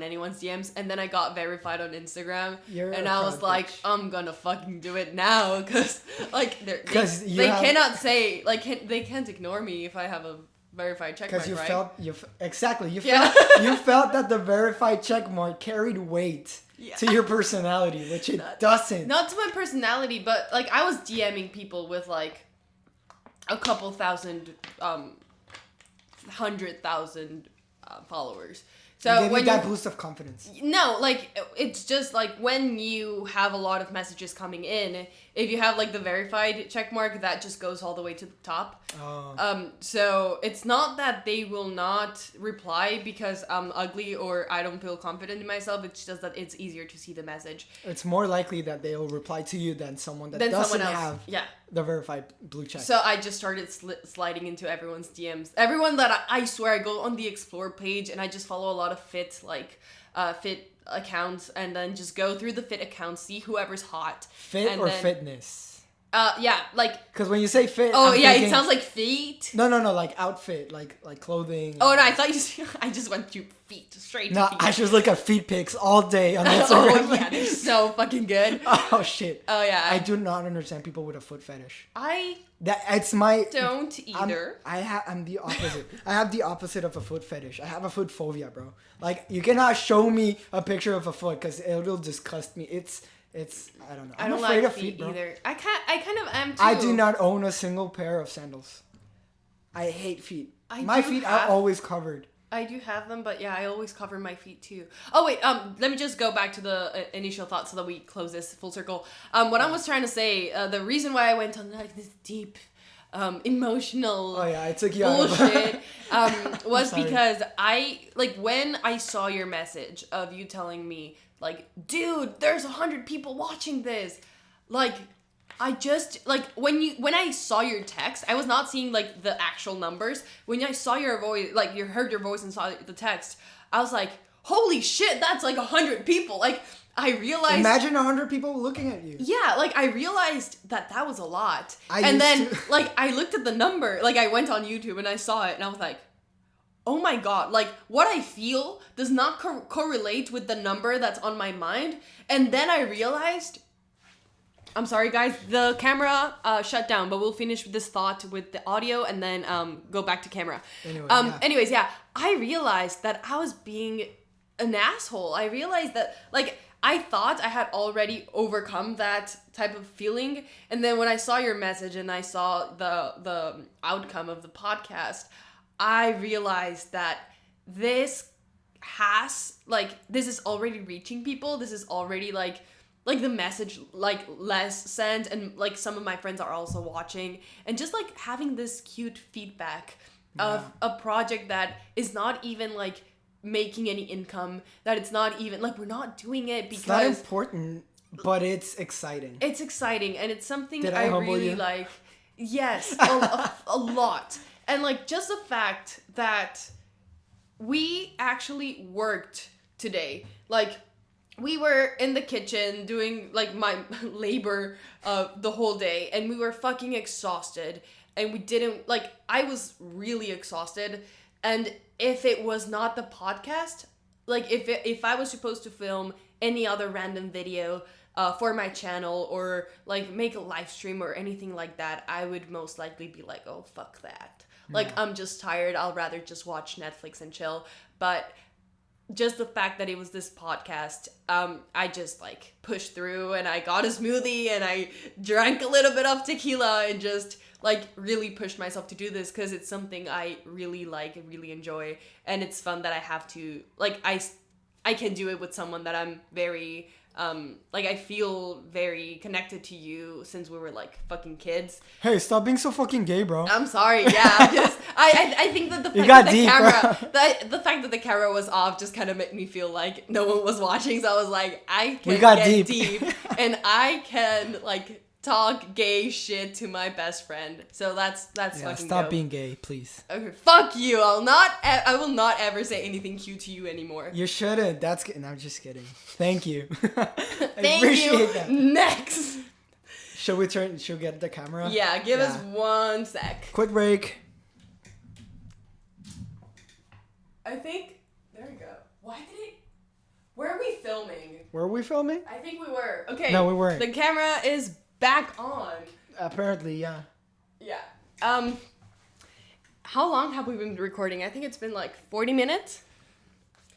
anyone's DMs, and then I got verified on Instagram, and I was like, I'm gonna fucking do it now, because, like, they cannot say, like, they can't ignore me if I have a verified checkmark, right? Because you felt that the verified checkmark carried weight. To your personality, which it doesn't. Not to my personality, but, like, I was DMing people with, like, a couple thousand, 100,000 followers. So when that boost of confidence. No, like, it's just, like, when you have a lot of messages coming in, if you have, like, the verified check mark, that just goes all the way to the top. Oh. So it's not that they will not reply because I'm ugly or I don't feel confident in myself. It's just that it's easier to see the message. It's more likely that they'll reply to you than someone that doesn't have the verified blue check. So I just started sliding into everyone's DMs. Everyone that I swear, I go on the explore page and I just follow a lot of fit accounts, and then just go through the fit accounts, see whoever's hot. Fitness? Like... Because when you say fit... Oh, it sounds like feet. No, like outfit, like clothing. Oh, no, I thought I just went to feet, straight to feet. I just look at feet pics all day on Instagram. Oh, yeah, they're so fucking good. Oh, shit. Oh, yeah. I do not understand people with a foot fetish. Don't either. I'm the opposite. I have the opposite of a foot fetish. I have a foot phobia, bro. Like, you cannot show me a picture of a foot because it'll disgust me. It's I don't know. I don't like feet either. I kind of am too. I do not own a single pair of sandals. I hate feet. My feet are always covered. I do have them, but yeah, I always cover my feet too. Oh wait, let me just go back to the initial thought so that we close this full circle. What I was trying to say, the reason why I went on, like, this deep emotional I took you bullshit was because when I saw your message of you telling me, like, dude, there's 100 people watching this. Like, I just, like, when I saw your text, I was not seeing, like, the actual numbers. When I saw your voice, like, you heard your voice and saw the text, I was like, holy shit, that's, like, 100 people. Like, I realized... Imagine 100 people looking at you. Yeah, like, I realized that was a lot. Like, I looked at the number, like, I went on YouTube and I saw it, and I was like, oh my god, like, what I feel does not correlate with the number that's on my mind. And then I realized... I'm sorry, guys. The camera shut down, but we'll finish this thought with the audio and then go back to camera. Anyways, yeah. I realized that I was being an asshole. I realized that, like, I thought I had already overcome that type of feeling. And then when I saw your message and I saw the outcome of the podcast, I realized that this is already reaching people. This is already, like the message, like, less sent, and, like, some of my friends are also watching, and just, like, having this cute feedback of a project that is not even, like, making any income, that it's not even, like, we're not doing it because... It's not important, but it's exciting. It's exciting, and it's something Did I really you? like. Yes, a lot. And, like, just the fact that we actually worked today, like... We were in the kitchen doing, like, my labor the whole day, and we were fucking exhausted, and we didn't, like, I was really exhausted, and if it was not the podcast, like, if I was supposed to film any other random video for my channel, or, like, make a live stream or anything like that, I would most likely be like, oh, fuck that. Like, I'm just tired, I'll rather just watch Netflix and chill, but... Just the fact that it was this podcast, I just, like, pushed through, and I got a smoothie, and I drank a little bit of tequila, and just, like, really pushed myself to do this, because it's something I really like and really enjoy, and it's fun that I have to, like, I can do it with someone that I'm very, like, I feel very connected to you since we were, like, fucking kids. Hey, stop being so fucking gay, bro. I'm sorry, yeah. I think that the fact that the camera was off just kind of made me feel like no one was watching, so I was like, I can get deep and I can, like, talk gay shit to my best friend. So that's fucking stop dope. being gay, please. Okay, fuck you. I will not ever say anything cute to you anymore. You shouldn't. No, I'm just kidding. Thank you. I appreciate that. Next. Should we get the camera? Yeah, give us 1 sec. Quick break. I think there we go. Where are we filming? Were we filming? I think we were. Okay. No, we weren't. The camera is back on. Apparently, yeah. Yeah. How long have we been recording? I think it's been like 40 minutes.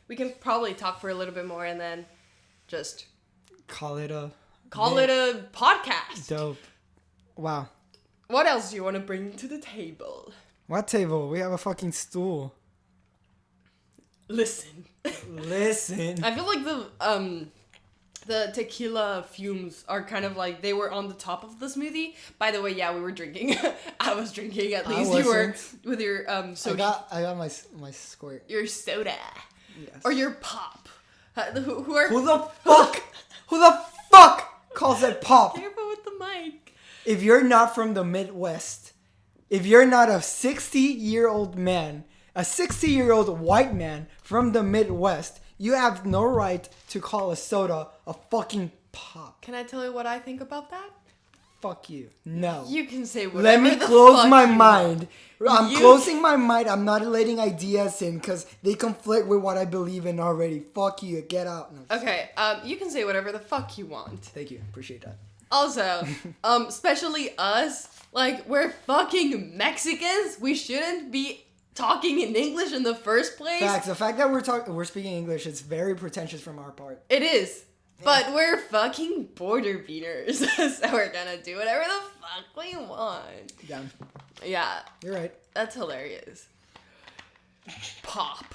We can probably talk for a little bit more and then just call it a podcast. Dope. Wow. What else do you want to bring to the table? What table? We have a fucking stool. Listen. Listen. I feel like the tequila fumes are kind of like they were on the top of the smoothie. By the way, yeah, we were drinking. I was drinking at least. You were with your soda. I got my squirt. Your soda. Yes. Or your pop. Who the fuck calls it pop? Careful with the mic. If you're not from the Midwest, if you're not a 60-year-old man, a 60-year-old white man from the Midwest, you have no right to call a soda a fucking pop. Can I tell you what I think about that? Fuck you. No. You can say whatever. Let me close my mind. I'm closing my mind. I'm not letting ideas in because they conflict with what I believe in already. Fuck you. Get out. No, okay. You can say whatever the fuck you want. Thank you. Appreciate that. Also, especially us, like, we're fucking Mexicans. We shouldn't be talking in English in the first place. Facts. The fact that we're speaking English is very pretentious from our part. It is. Yeah. But we're fucking border beaners. So we're gonna do whatever the fuck we want. Down. Yeah. You're right. That's hilarious. Pop.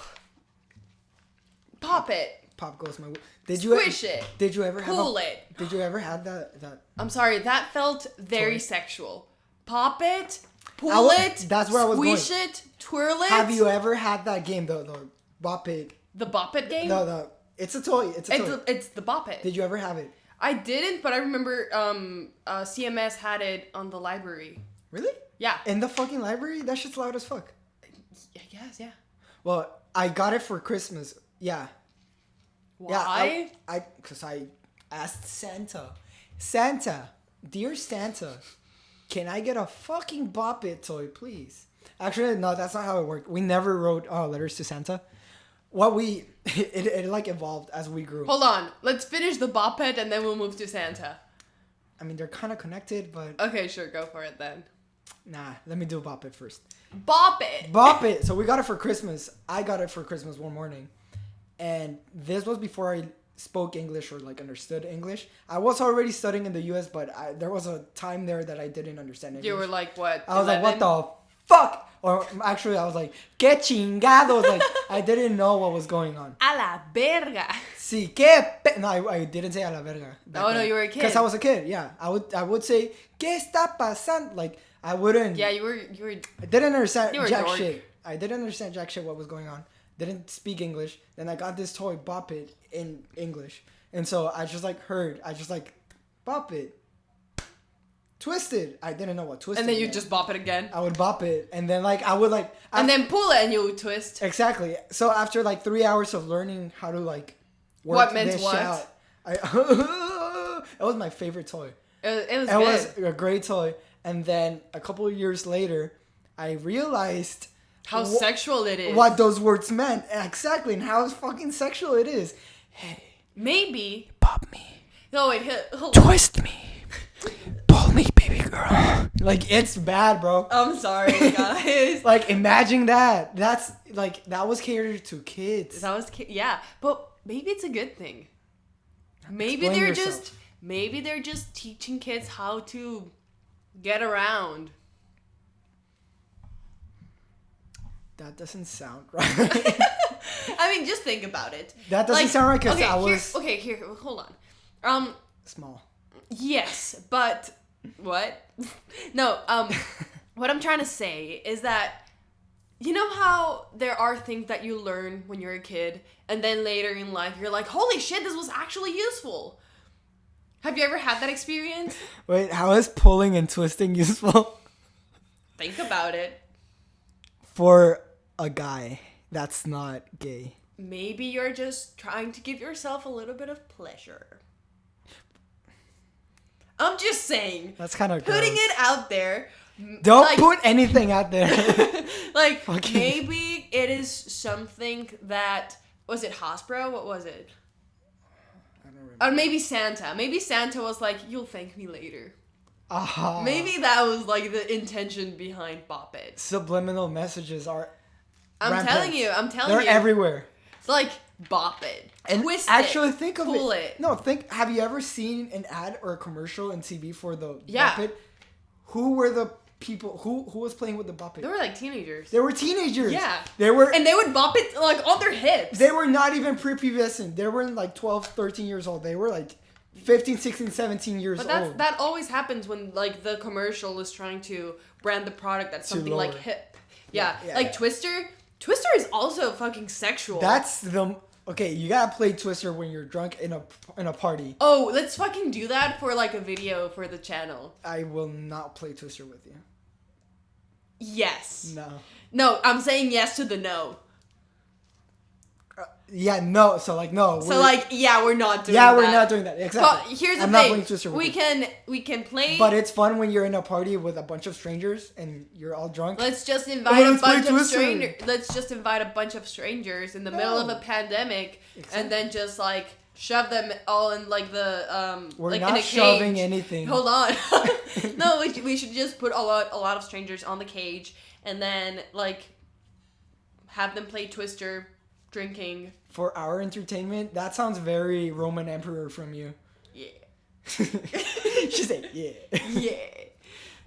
Pop it. Pop goes my way. Squish it. Did you ever Pull it. Did you ever have that? I'm sorry, that felt very sexual. Pop it. Pull it. That's where I was going. Squish it. Twirl it. Have you ever had that game, the BoPET? The BoPET game? No. It's a toy. It's the BoPET. Did you ever have it? I didn't, but I remember CMS had it on the library. Really? Yeah. In the fucking library? That shit's loud as fuck. I guess, yeah. Well, I got it for Christmas. Yeah. Why? Yeah, because I asked Santa, dear Santa, can I get a fucking BoPET toy, please? Actually, no, that's not how it worked. We never wrote letters to Santa. It like evolved as we grew. Hold on. Let's finish the BoPET and then we'll move to Santa. I mean, they're kind of connected, but... Okay, sure. Go for it then. Nah, let me do BoPET first. BoPET! So we got it for Christmas. I got it for Christmas one morning. And this was before I spoke English or like understood English. I was already studying in the U.S., but there was a time there that I didn't understand English. You were like, what, I was 11? like, what the fuck? Or actually, I was like, que chingados? Like, I didn't know what was going on. A la verga. Sí, que No, I didn't say a la verga. Oh, no, you were a kid. Because I was a kid, yeah. I would say, ¿qué está pasando? Like, I wouldn't. Yeah, you were. I didn't understand jack dork. shit. I didn't understand jack shit what was going on. Didn't speak English. Then I got this toy, BoPET, in English. And so I just like heard, BoPET. Twisted. I didn't know what twisted And then you meant. just bop it again. I would bop it. And then like, I would like. And then pull it and you would twist. Exactly. So after like 3 hours of learning how to like work What meant this what? shit out, it was my favorite toy. It was a great toy. And then a couple of years later, I realized how sexual it is. What those words meant. Exactly. And how fucking sexual it is. Hey. Maybe. Pop me. No, wait. Twist me. Pull me, baby girl. Like, it's bad, bro. I'm sorry, guys. Like, imagine that. That's, like, that was catered to kids. Yeah. But maybe it's a good thing. Maybe they're just teaching kids how to get around. That doesn't sound right. I mean, just think about it. That doesn't sound right because I was... Here, hold on. Small. Yes, but... What? No, what I'm trying to say is that... You know how there are things that you learn when you're a kid, and then later in life you're like, holy shit, this was actually useful. Have you ever had that experience? Wait, how is pulling and twisting useful? Think about it. For a guy that's not gay. Maybe you're just trying to give yourself a little bit of pleasure. I'm just saying. That's kind of putting it out there. Don't put anything out there. Like, maybe it is something that... Was it Hasbro? What was it? I don't remember. Or maybe Santa. Maybe Santa was like, you'll thank me later. Uh-huh. Maybe that was like the intention behind BoPET. Subliminal messages are... I'm telling you. They're everywhere. It's like BoPET. And twist actually it. Think of pull it. No, have you ever seen an ad or a commercial in TV for the BoPET? Who were the people who was playing with the BoPET? They were like teenagers. They were teenagers. Yeah. And they would bop it like on their hips. They were not even prepubescent. They weren't like 12, 13 years old. They were like 15, 16, 17 years old. That always happens when like the commercial is trying to brand the product that's something like hip. Yeah. Like Twister. Twister is also fucking sexual. That's the... Okay, you gotta play Twister when you're drunk in a party. Oh, let's fucking do that for like a video for the channel. I will not play Twister with you. Yes. No, I'm saying yes to the no. Yeah, no. So like no. So like we're not doing that. Yeah, we're not doing that. Exactly. But here's the thing. Not playing Twister with you. We can play. But it's fun when you're in a party with a bunch of strangers and you're all drunk. Let's just invite a bunch of strangers. Let's just invite a bunch of strangers in the middle of a pandemic, and then just like shove them all in like the We're like not in a shoving cage. anything. Hold on. No, we should just put a lot of strangers on the cage, and then like have them play Twister, drinking. For our entertainment? That sounds very Roman Emperor from you. Yeah. She said, yeah. Yeah.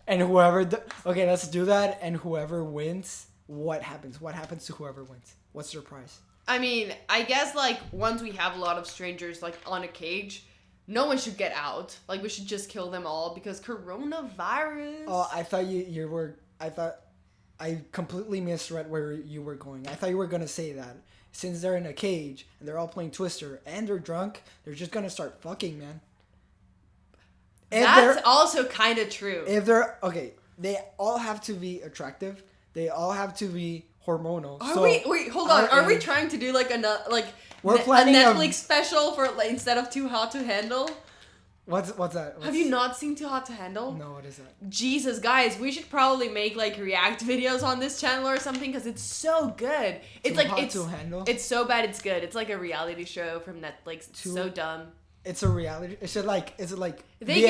And whoever... Okay, let's do that. And whoever wins, what happens? What happens to whoever wins? What's their prize? I mean, I guess, like, once we have a lot of strangers, like, on a cage, no one should get out. Like, we should just kill them all because coronavirus. Oh, I thought you were... I completely misread where you were going. I thought you were gonna say that since they're in a cage and they're all playing Twister and they're drunk, they're just gonna start fucking, man. That's also kind of true. If they're okay, they all have to be attractive. They all have to be hormonal. Wait, hold on. Are we trying to do like a Netflix special for like, instead of Too Hot to Handle? What's that? Have you not seen Too Hot to Handle? No, what is that? Jesus, guys, we should probably make like react videos on this channel or something because it's so good. It's Too Hot to Handle? It's so bad it's good. It's like a reality show from Netflix. It's so dumb. It's a reality. Is it like they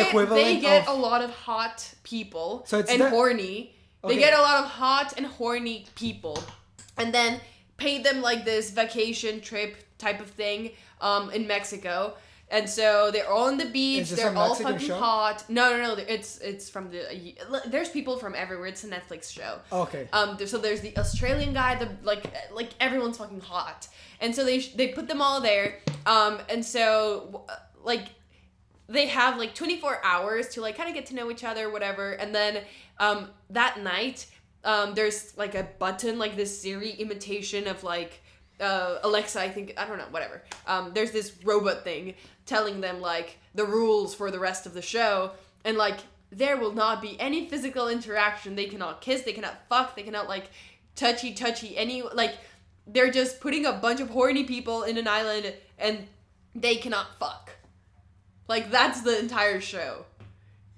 get a lot of hot people horny. Okay. They get a lot of hot and horny people, and then pay them like this vacation trip type of thing in Mexico. And so they're all on the beach. They're all fucking hot. No. It's from the. There's people from everywhere. It's a Netflix show. Okay. So there's the Australian guy. The like everyone's fucking hot. And so they put them all there. And so like they have like 24 hours to like kind of get to know each other, whatever. And then that night there's like a button, like this Siri imitation of like Alexa, I don't know, whatever. There's this robot thing telling them like the rules for the rest of the show, and like there will not be any physical interaction. They cannot kiss, they cannot fuck, they cannot like touchy any like they're just putting a bunch of horny people in an island and they cannot fuck. Like that's the entire show.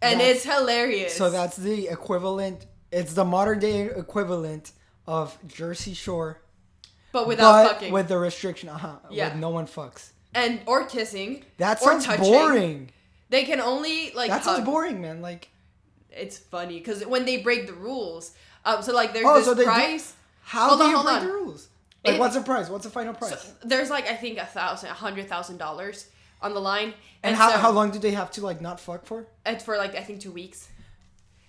And it's hilarious. So that's the equivalent, it's the modern day equivalent of Jersey Shore. But without fucking. With the restriction, Yeah. With no one fucks. Or kissing. That sounds boring. They can only like that sounds boring, man. Like, it's funny because when they break the rules, so like there's this prize. How do you break the rules? Like, what's the prize? What's the final prize? So there's like I think $100,000 on the line. And how long do they have to like not fuck for? It's for like I think 2 weeks.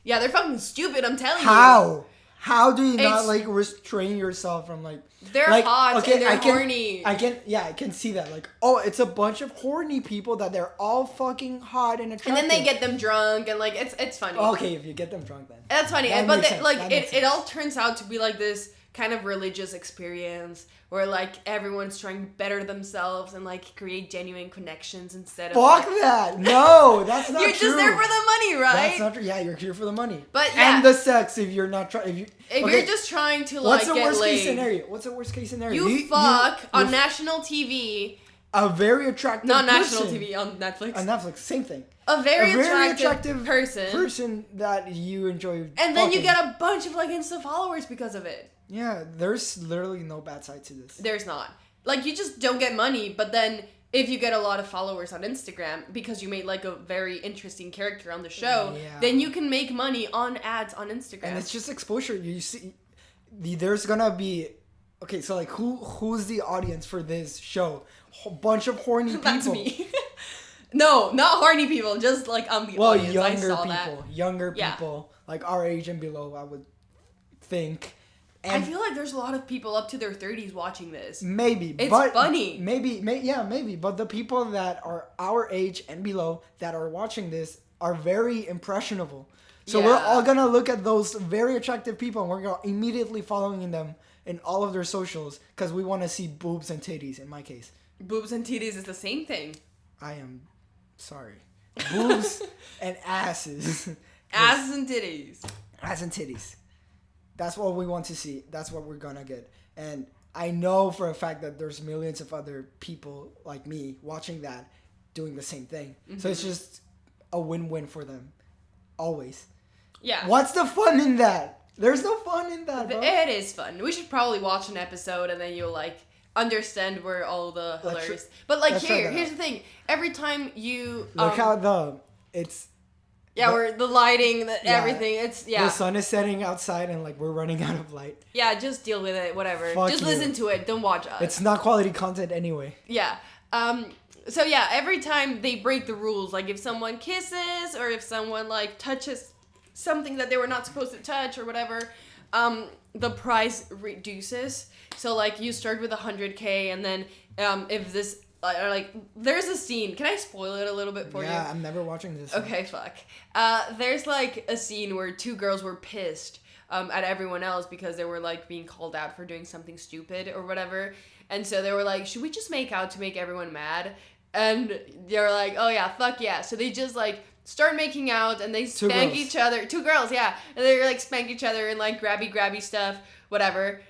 Yeah, they're fucking stupid. I'm telling you. How do you not like restrain yourself from like? They're like, hot and they're horny. I can see that. Like, oh, it's a bunch of horny people that they're all fucking hot and attractive. And then they get them drunk and like it's funny. Okay, if you get them drunk, then that's funny. But it all turns out to be like this kind of religious experience where like everyone's trying to better themselves and like create genuine connections instead of that. No, that's not you're true. You're just there for the money, right? That's not true. Yeah, you're here for the money. But yeah. And the sex if you're not trying if you're just trying to like get laid. What's the worst case scenario? You fuck on national TV. A very attractive Not national TV, on Netflix. On Netflix, same thing. A very attractive person that you enjoy. And then you get a bunch of like Insta followers because of it. Yeah, there's literally no bad side to this. There's not. Like, you just don't get money, but then if you get a lot of followers on Instagram because you made like a very interesting character on the show, then you can make money on ads on Instagram. And it's just exposure. You see, there's gonna be, okay, so like who's the audience for this show? A bunch of horny people. That's me. No, not horny people. Just like the audience. Younger people, like our age and below, I would think. And I feel like there's a lot of people up to their 30s watching this. Maybe. It's funny. Maybe. But the people that are our age and below that are watching this are very impressionable. So we're all going to look at those very attractive people and we're going to immediately following them in all of their socials because we want to see boobs and titties in my case. Boobs and titties is the same thing. I am sorry. Boobs and asses. Asses and titties. Ass and titties. That's what we want to see. That's what we're gonna get. And I know for a fact that there's millions of other people like me watching that, doing the same thing. Mm-hmm. So it's just a win-win for them. Always. Yeah. What's the fun in that? There's no fun in that, bro. It is fun. We should probably watch an episode and then you'll like understand where all the hilarious... But like here's the thing. Every time you... Look how it's... Yeah, we're the lighting, everything. It's The sun is setting outside, and like we're running out of light. Yeah, just deal with it. Whatever. Just listen to it. Don't watch us. It's not quality content anyway. Yeah. So yeah, every time they break the rules, like if someone kisses or if someone like touches something that they were not supposed to touch or whatever, the price reduces. So like you start with 100K, and then if this. Like, there's a scene. Can I spoil it a little bit for you? Yeah, I'm never watching this. Okay, fuck. There's, like, a scene where two girls were pissed at everyone else because they were like being called out for doing something stupid or whatever. And so they were like, should we just make out to make everyone mad? And they're like, oh yeah, fuck yeah. So they just like start making out and they spank each other. 2 girls, yeah. And they like spank each other and like grabby stuff, whatever.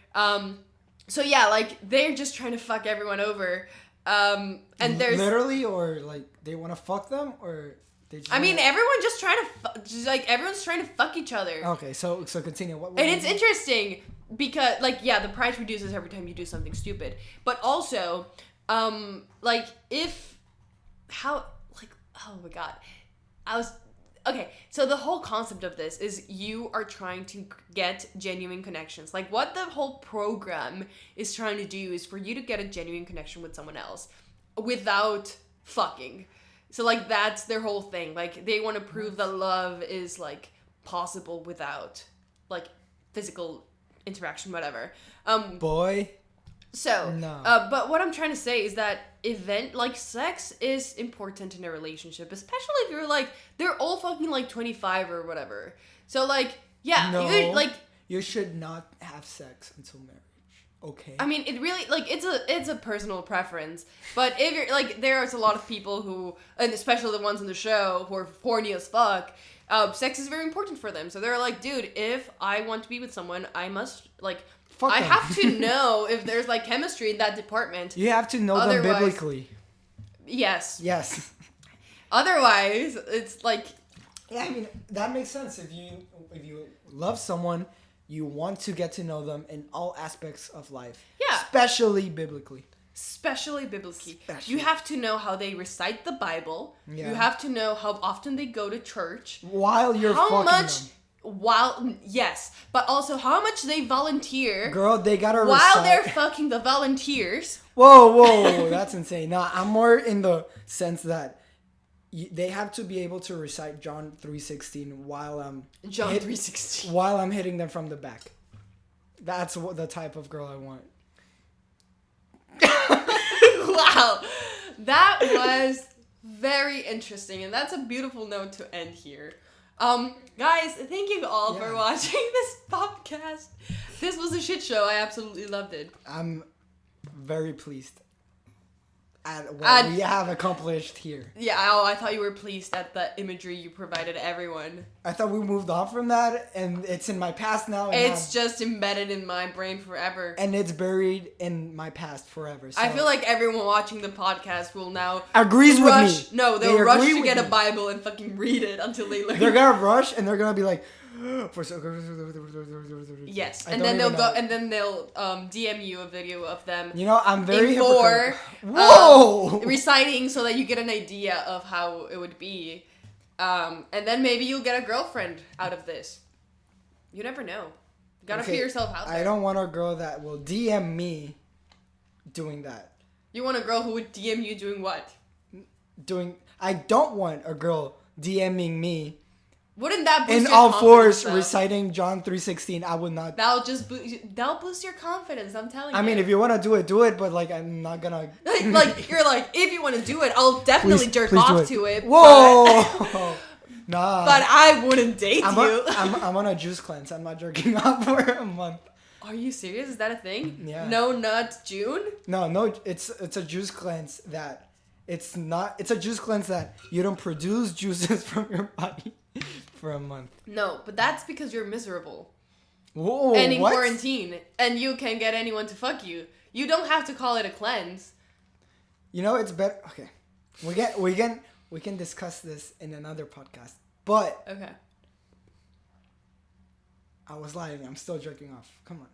So yeah, like they're just trying to fuck everyone over. And there's literally, or like they want to fuck them, or they just everyone just trying to everyone's trying to fuck each other. Okay, so continue. What and it's interesting because like yeah, the price reduces every time you do something stupid, but also like oh my god, okay, so the whole concept of this is you are trying to get genuine connections. Like what the whole program is trying to do is for you to get a genuine connection with someone else without fucking. So like that's their whole thing. Like they want to prove that love is like possible without like physical interaction, whatever. Boy. So, no. But what I'm trying to say is that sex is important in a relationship, especially if you're like, they're all fucking like 25 or whatever. So like, yeah, no, you should not have sex until marriage. Okay. I mean, it really, like, it's a personal preference, but if you're, like, there's a lot of people who, and especially the ones on the show who are horny as fuck, sex is very important for them. So they're like, dude, if I want to be with someone, I must, like, I have to know if there's like chemistry in that department. You have to know them biblically. Yes. Yes. Otherwise, it's like. Yeah, I mean that makes sense. If you love someone, you want to get to know them in all aspects of life. Yeah. Especially biblically. You have to know how they recite the Bible. Yeah. You have to know how often they go to church. While you're fucking them. Yes, but also how much they volunteer. Girl, they gotta while they're fucking the volunteers. Whoa, that's insane. Nah, I'm more in the sense that they have to be able to recite John 3:16 while I'm while I'm hitting them from the back. That's the type of girl I want. Wow, that was very interesting, and that's a beautiful note to end here. Guys, thank you all for watching this podcast. This was a shit show. I absolutely loved it. I'm very pleased at what we have accomplished here. Yeah, I thought you were pleased at the imagery you provided everyone. I thought we moved on from that, and it's in my past now. And it's just embedded in my brain forever. And it's buried in my past forever. So. I feel like everyone watching the podcast will now agrees with me. No, they'll rush to get a Bible and fucking read it until they learn. They're gonna rush, and they're gonna be like, yes, and then they'll go, and then they'll DM you a video of them. You know, I'm very reciting so that you get an idea of how it would be, and then maybe you'll get a girlfriend out of this. You never know. You gotta put yourself out there. I don't want a girl that will DM me doing that. You want a girl who would DM you doing what? I don't want a girl DMing me. Wouldn't that boost in your all confidence, fours reciting John 3:16? I would not. That'll boost your confidence. I'm telling you. I mean, if you want to do it. But like, I'm not gonna. like you're like, if you want to do it, I'll definitely jerk off to it. Whoa. Nah. But I wouldn't date you. I'm on a juice cleanse. I'm not jerking off for a month. Are you serious? Is that a thing? Yeah. No nut June? No. It's a juice cleanse that it's not. It's a juice cleanse that you don't produce juices from your body. For a month. No, but that's because you're miserable. Whoa, and in quarantine. And you can't get anyone to fuck you. You don't have to call it a cleanse. You know, it's better. Okay. We can discuss this in another podcast. But. Okay. I was lying. I'm still jerking off. Come on.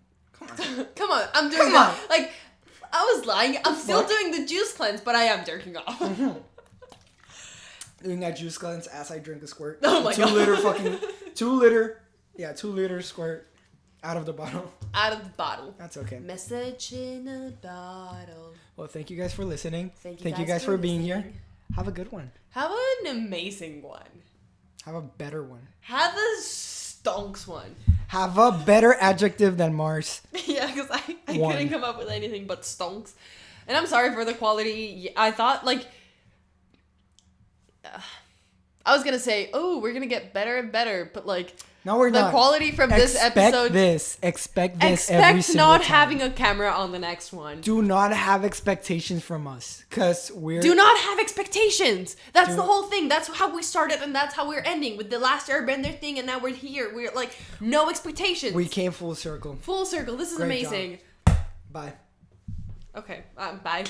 Come on. I'm doing that. Like, I was lying. I'm still doing the juice cleanse, but I am jerking off. Mm-hmm. Doing that juice cleanse as I drink a squirt. Oh my god. 2 liter squirt out of the bottle. Out of the bottle. That's okay. Message in a bottle. Well, thank you guys for listening. Thank you guys for being here. Have a good one. Have an amazing one. Have a better one. Have a stonks one. Have a better adjective than Mars. Yeah, because I couldn't come up with anything but stonks. And I'm sorry for the quality. I thought, like... I was gonna say, oh, we're gonna get better and better, but like, no, we're not. The quality from this episode. Expect this every single not time. having a camera on the next one. Do not have expectations from us, cause Do not have expectations. That's the whole thing. That's how we started, and that's how we're ending with the last Airbender thing, and now we're here. We're like, no expectations. We came full circle. Full circle. This is amazing. Bye. Okay. Bye.